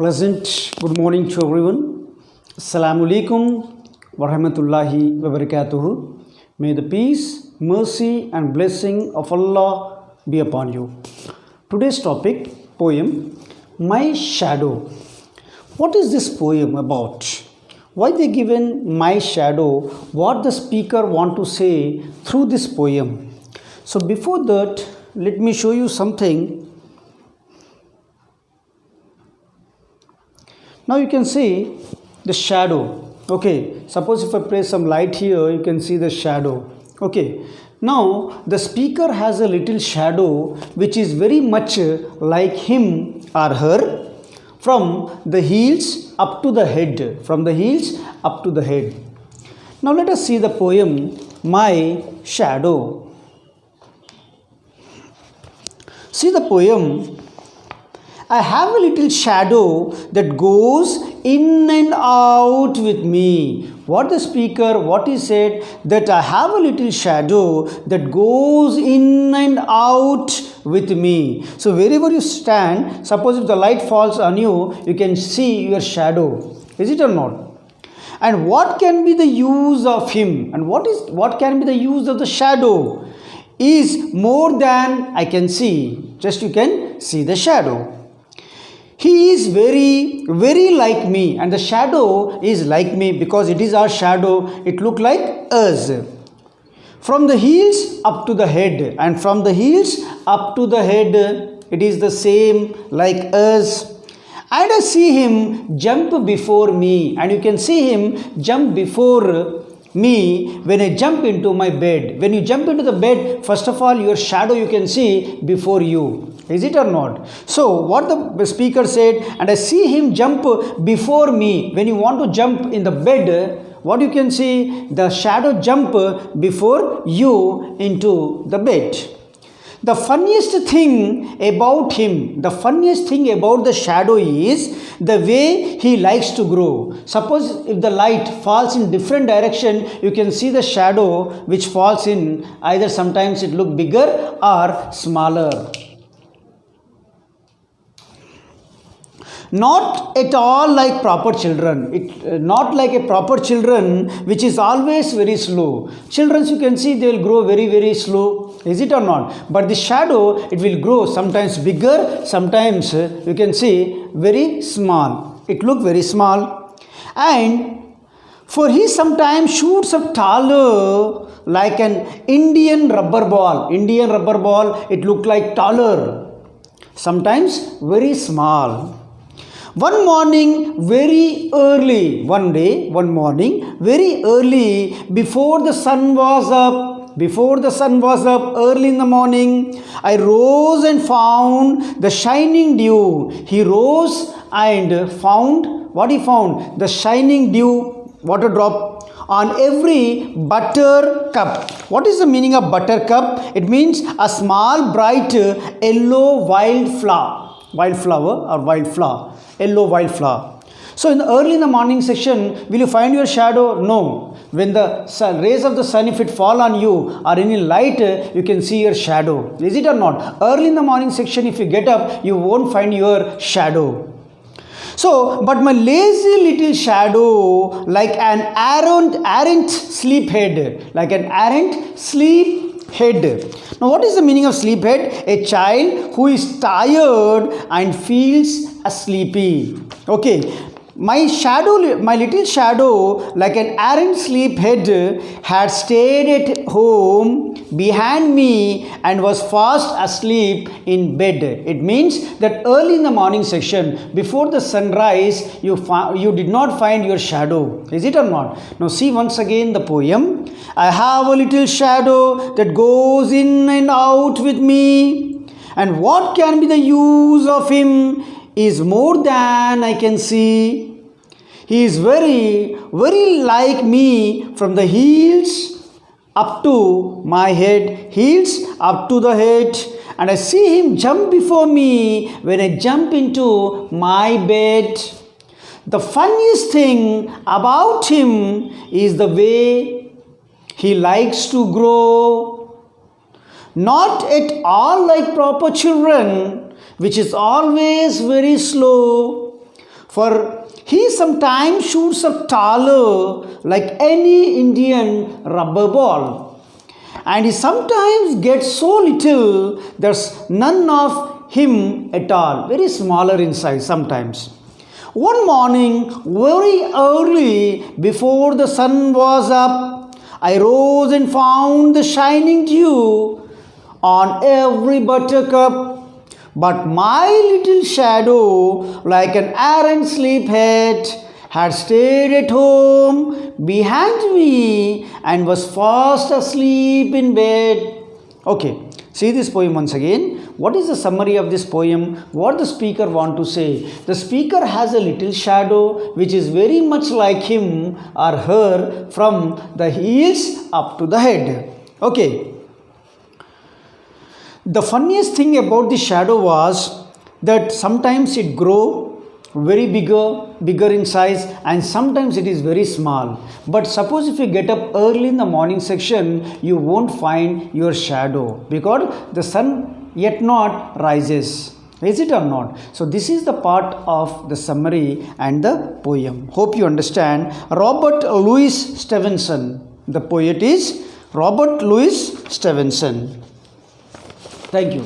Pleasant good morning to everyone. Assalamu alaikum wa rahmatullahi wa barakatuhu. May the peace, mercy and blessing of Allah be upon you. Today's topic, poem, My Shadow. What is this poem about? Why they given My Shadow? What the speaker want to say through this poem? So before that, let me show you something. Now you can see the shadow. Okay, suppose if I place some light here, you can see the shadow. Okay, now the speaker has a little shadow which is very much like him or her from the heels up to the head. From the heels up to the head. Now let us see the poem My Shadow. See the poem. I have a little shadow that goes in and out with me. What the speaker, what he said, that I have a little shadow that goes in and out with me. So wherever you stand, suppose if the light falls on you, you can see your shadow. Is it or not? And what can be the use of him? And what can be the use of the shadow? Is more than I can see. Just you can see the shadow. He is very, very like me, and the shadow is like me because it is our shadow. It look like us. From the heels up to the head, and from the heels up to the head, it is the same like us. And I see him jump before me, and you can see him jump before me when I jump into my bed. When you jump into the bed, first of all, your shadow you can see before you. Is it or not? So what the speaker said, and I see him jump before me. When you want to jump in the bed, what you can see? The shadow jump before you into the bed. The funniest thing about him, the funniest thing about the shadow is the way he likes to grow. Suppose if the light falls in different direction, you can see the shadow which falls in either sometimes it look bigger or smaller. Not at all like proper children. Not like a proper children which is always very slow. Children you can see they will grow very, very slow. Is it or not? But the shadow, it will grow sometimes bigger, sometimes you can see very small. It look very small. And for he sometimes shoots up taller like an Indian rubber ball. Indian rubber ball, it look like taller. Sometimes very small. One morning, very early, one morning, very early, before the sun was up, early in the morning, I rose and found the shining dew. He rose and found, what he found? The shining dew, water drop on every buttercup. What is the meaning of buttercup? It means a small, bright, yellow wildflower. Yellow wildflower. So early in the morning section, will you find your shadow? No. When the rays of the sun, if it fall on you or any light, you can see your shadow. Is it or not? Early in the morning section, if you get up, you won't find your shadow. So, but my lazy little shadow, like an errant sleephead, Now, what is the meaning of sleephead? A child who is tired and feels sleepy. Okay. My little shadow, like an errant sleephead, had stayed at home behind me and was fast asleep in bed. It means that early in the morning section, before the sunrise, you did not find your shadow. Is it or not? Now see once again the poem. I have a little shadow that goes in and out with me, and what can be the use of him is more than I can see. He is very, very like me from the heels up to my head, and I see him jump before me when I jump into my bed. The funniest thing about him is the way he likes to grow. Not at all like proper children, which is always very slow. For he sometimes shoots up taller like any Indian rubber ball. And he sometimes gets so little there's none of him at all. Very smaller in size sometimes. One morning, very early before the sun was up, I rose and found the shining dew on every buttercup. But my little shadow, like an errant sleephead, had stayed at home behind me and was fast asleep in bed. Okay, see this poem once again. What is the summary of this poem? What the speaker want to say? The speaker has a little shadow which is very much like him or her from the heels up to the head. Okay. The funniest thing about the shadow was that sometimes it grow very bigger in size, and sometimes it is very small. But suppose if you get up early in the morning section, you won't find your shadow because the sun yet not rises. Is it or not? So this is the part of the summary and the poem. Hope you understand. Robert Louis Stevenson. The poet is Robert Louis Stevenson. Thank you.